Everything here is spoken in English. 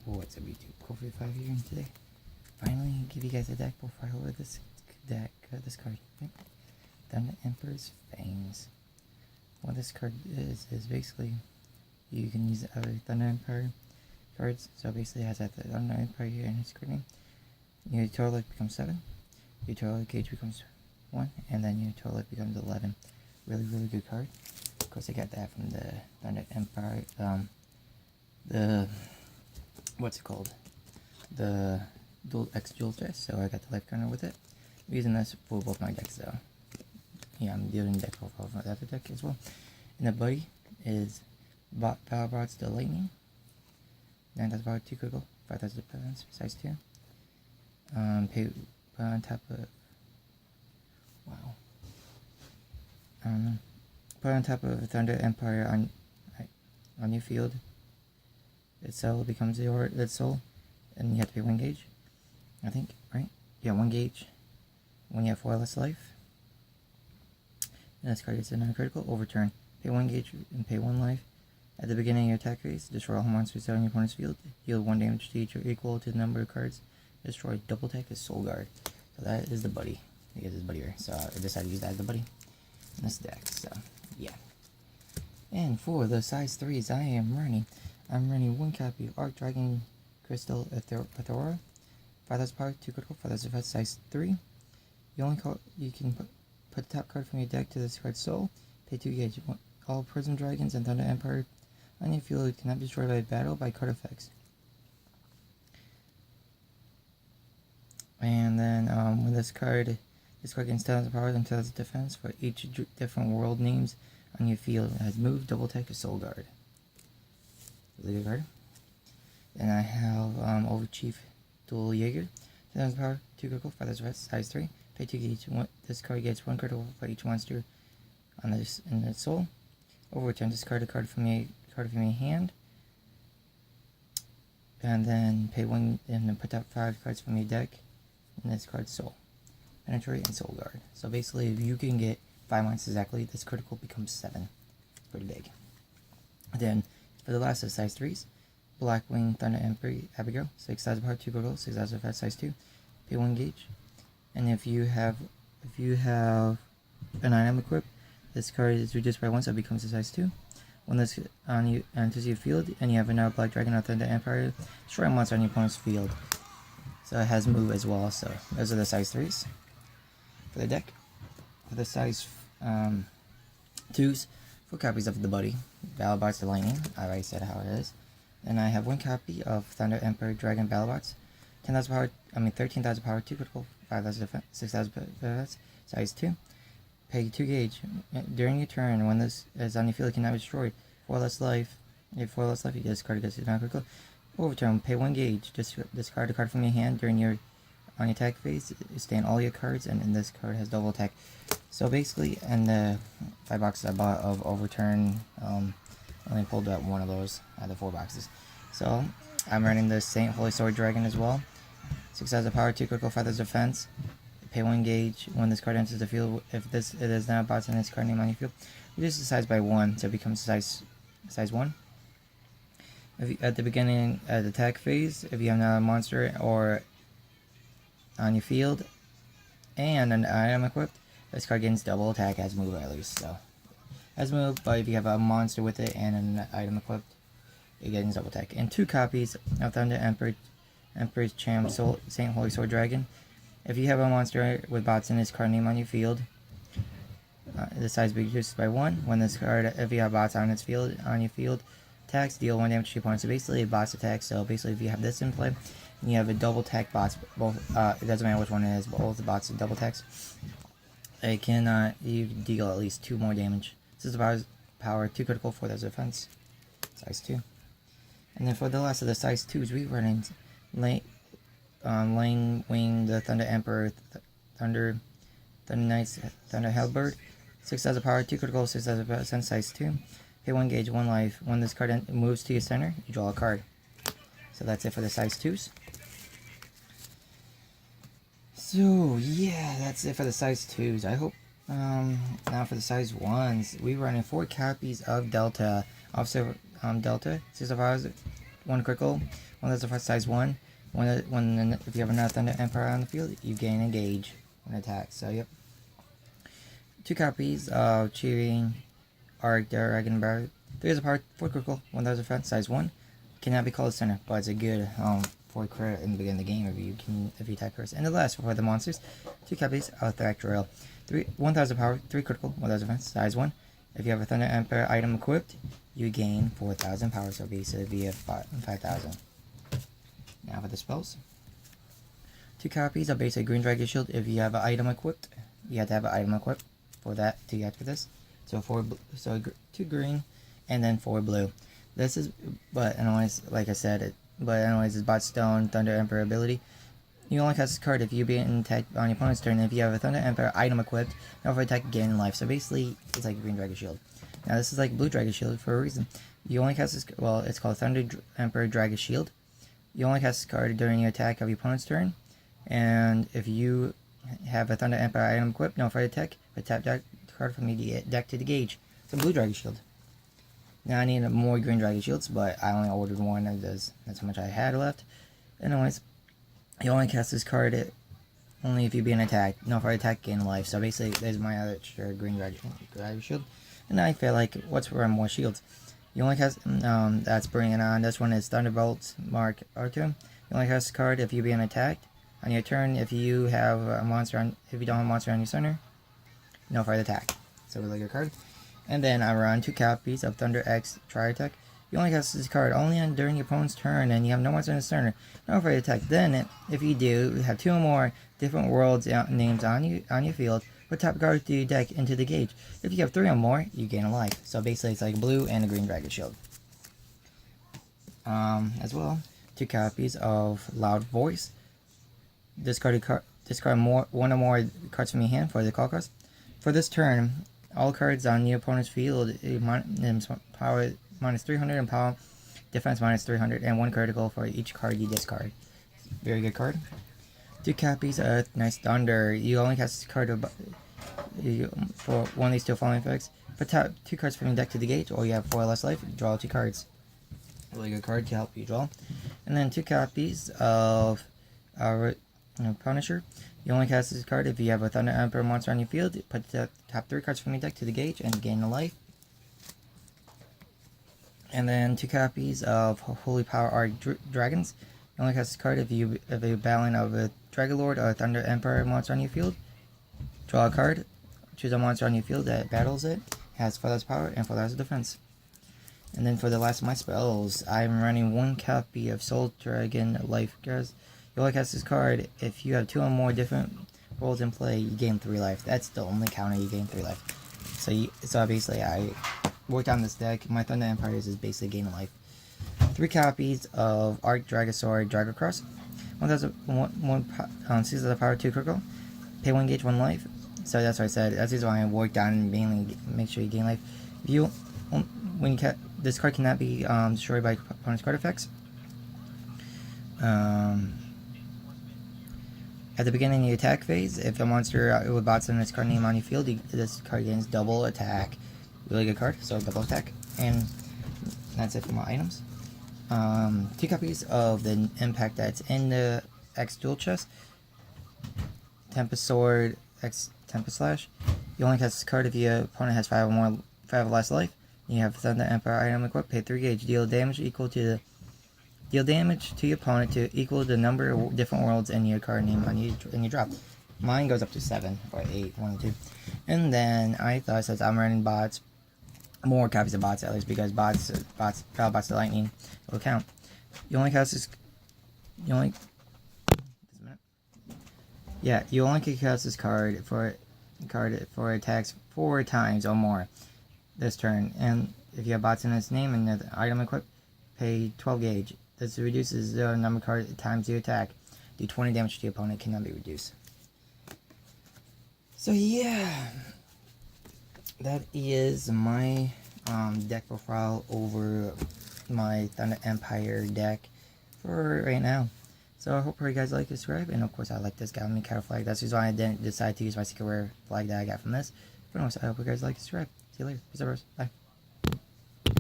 What's up, YouTube? Buddyfight here, and today, finally, give you guys a deck before I load this deck, this card. Right? Thunder Emperor's Fangs. What this card is basically, you can use other Thunder Emperor cards. So basically, it has that Thunder Emperor here in his card name. Your total life becomes 7, your total gauge becomes 1, and then your total life becomes 11. Really, really good card. Of course, I got that from the Thunder Empire, what's it called? The dual stress, so I got the life counter with it. I'm using this for both my decks though. Yeah, I'm doing deck profile for the other deck as well. And the buddy is Power Bots the Lightning. 9,000 power, 2 critical, 5,000 defense, size 2. Put on top of, wow. Put on top of Thunder Empire on your field. Its soul becomes its soul, and you have to pay 1 gauge, I think, right? Yeah, 1 gauge when you have 4 less life. And this card gets a non-critical, overturn. Pay 1 gauge and pay 1 life. At the beginning of your attack phase, destroy all monsters on your opponent's field. Deal 1 damage to each or equal to the number of cards. Destroy double attack as Soul Guard. So that is the buddy. He gets his buddy here. So I decided to use that as the buddy in this deck. So yeah. And for the size 3s, I'm running 1 copy of Arc Dragon Crystal Athora, 5,000 power, 2 critical, 5,000 defense, size 3. You can put the top card from your deck to this card's soul. Pay 2 gauge. All Prism Dragons and Thunder Empire on your field cannot be destroyed by battle by card effects. And then when this card gains 1,000 power and 1,000 defense for each different world names on your field. It has moved, double attack, a Soul Guard. Really good card. Then I have Overchief Dual Jaeger, 10,000 power, 2 critical, 5,000 defense, size 3. Pay 2 gauge. This card gets 1 critical for each monster on this in its soul. Overturn. Discard a card from your hand, and then pay 1 and then put out 5 cards from your deck in this card's soul. Penetrate and Soul Guard. So basically, if you can get 5 monsters exactly, this critical becomes 7. Pretty big. Then for the last of size 3s, Blackwing Thunder Emperor Abigail, 6,000 power, 2 critical, 6,000 defense, size 2. Pay 1 gauge. And if you have an item equipped, this card is reduced by 1, so it becomes a size 2. When this enters your field and you have another Black Dragon or Thunder Empire, destroy a monster on your opponent's field. So it has move as well. So those are the size 3s for the deck. For the size 2s, 4 copies of the buddy, Battlebots the Lightning. I already said how it is. And I have 1 copy of Thunder Emperor Dragon Battlebots, 10,000 power. 13,000 power, 2 critical, 5,000 defense, 6,000 defense, size 2. Pay 2 gauge. During your turn, when this is on your field, it cannot be destroyed. 4 less life. If you have 4 less life, you discard it. Non-critical. Overturn. Pay 1 gauge. Discard a card from your hand during your attack phase. Stand all your cards, and this card has double attack. So basically, and the 5 boxes I bought of Overturn, I only pulled out 1 of those out of the 4 boxes. So I'm running the Saint Holy Sword Dragon as well. 6,000 power, 2 critical, 5,000 defense. Pay 1 gauge when this card enters the field. If it is now bots in this card name on your field, reduce the size by 1, so it becomes size 1. At the beginning of the attack phase, if you have another monster or on your field and an item equipped, this card gains double attack as move at least. So as move, but if you have a monster with it and an item equipped, it gains double attack. And 2 copies of Thunder Emperor's Champ Saint Holy Sword Dragon. If you have a monster with bots in this card name on your field, the size reduces by 1. When this card, if you have bots on your field, attacks, deal 1 damage to your opponent. So basically, a bots attack. So basically, if you have this in play, and you have a double attack bots, both it doesn't matter which one it is, but both the bots are double attacks. It can you deal at least 2 more damage. This is power 2 critical, 4,000 defense, size 2. And then for the last of the size 2s, we run in Lane Wing, the Thunder Emperor, Thunder Knights, Thunder Halberd, 6,000 power, 2 critical, 6,000 defense, size 2. Pay 1 gauge, 1 life. When this card moves to your center, you draw a card. So that's it for the size 2s. So yeah, that's it for the size 2s. I hope now for the size 1s, we run in 4 copies of Delta. Officer Delta, 6,000 1 critical, 1,000 fight size 1. If you have another Thunder Empire on the field, you gain a gauge when attack. So yep. 2 copies of Cheering Arc Dragon Barrier. 3 as a power, 4 critical, 1,000 fight size 1. Cannot be called a center, but it's a good 4 crit in the beginning of the game if you attack first. And the last for the monsters, 2 copies of Thactyrail. 1,000 power, 3 critical, 1,000 defense, size 1. If you have a Thunder Emperor item equipped, you gain 4,000 power, so basically be 5,000. Now for the spells. 2 copies of basic Green Dragon Shield. If you have an item equipped, you have to have an item equipped for that to activate this. So 2 green and then 4 blue. This is, but anyways, like I said, it's Bot Stone Thunder Emperor ability. You only cast this card if you be attacked on your opponent's turn. If you have a Thunder Emperor item equipped, now for attack, gain life. So basically, it's like a Green Dragon Shield. Now this is like Blue Dragon Shield for a reason. You only cast this, well, it's called Thunder Emperor Dragon Shield. You only cast this card during your attack of your opponent's turn. And if you have a Thunder Emperor item equipped, no for attack, but tap that card from your deck to the gauge. It's a Blue Dragon Shield. Now I need more Green Dragon Shields, but I only ordered one, and that's how much I had left. Anyways, you only cast this card only if you be an attack. No, for attack, gain life. So basically, there's my other Green Dragon Shield. And I feel like, what's for more shields? You only cast, that's bringing it on. This one is Thunderbolt Mark Arthur. You only cast this card if you be an attack. On your turn, if you have a monster on, if you don't have a monster on your center, no for the attack. So really good card. And then I run 2 copies of Thunder X Tri-Attack. You only cast this card only during your opponent's turn, and you have no monster in his center. No for the attack. Then, if you do, you have 2 or more different worlds names on your field. Put top card to your deck into the gauge. If you have 3 or more, you gain a life. So basically, it's like blue and a Green Dragon Shield. As well, 2 copies of Loud Voice. Discard 1 or more cards from your hand for the call cost. For this turn, all cards on your opponent's field power minus 300 and power defense minus 300 and 1 critical for each card you discard. Very good card. 2 copies of Nice Thunder. You only cast this card for one of these 2 following effects. Put top 2 cards from your deck to the gauge, or you have 4 less life. Draw 2 cards. Really good card to help you draw. And then 2 copies of Punisher. You only cast this card if you have a Thunder Emperor monster on your field. Put the top 3 cards from your deck to the gauge and gain a life. And then 2 copies of Holy Power Arc Dragons. You only cast this card if you have a battling of a Dragon Lord or a Thunder Emperor monster on your field. Draw a card. Choose a monster on your field that battles it. Has 4 less power and 4 less defense. And then for the last of my spells, I'm running 1 copy of Soul Dragon Life Guards. You only cast this card if you have 2 or more different roles in play, you gain 3 life. That's the only counter, you gain 3 life. So basically, I worked on this deck. My Thunder Empires is basically gaining life. 3 copies of Arc Dragosaur Dragocross. 1,000 seasons of power, 2 critical. Pay 1 gauge, 1 life. So that's what I said. That's the reason why I worked on mainly make sure you gain life. If this card cannot be destroyed by opponent's card effects. At the beginning of the attack phase, if a monster with bots in its card name on your field, this card gains double attack. Really good card, so double attack. And that's it for my items. 2 copies of the impact that's in the X dual chest. Tempest Sword X Tempest Slash. You only cast this card if your opponent has 5 or less life. You have Thunder Emperor item equipped. Pay 3 gauge. Deal damage to your opponent to equal the number of different worlds in your card name in your drop. Mine goes up to 7 or 8, 1 and 2. And then I thought, since I'm running bots, more copies of bots at least, because bots to lightning will count. You only cast this. You only can cast this card for attacks 4 times or more this turn. And if you have bots in its name and the item equipped, pay 12 gauge. This reduces the number of card times you attack. Do 20 damage to your opponent, cannot be reduced. So yeah, that is my deck profile over my Thunder Empire deck for right now. So I hope you guys like this subscribe, and of course I like this Gallium Cattle flag. That's the reason why I didn't decide to use my secret rare flag that I got from this. But anyways, I hope you guys like this subscribe. See you later. Peace out, bros. Bye.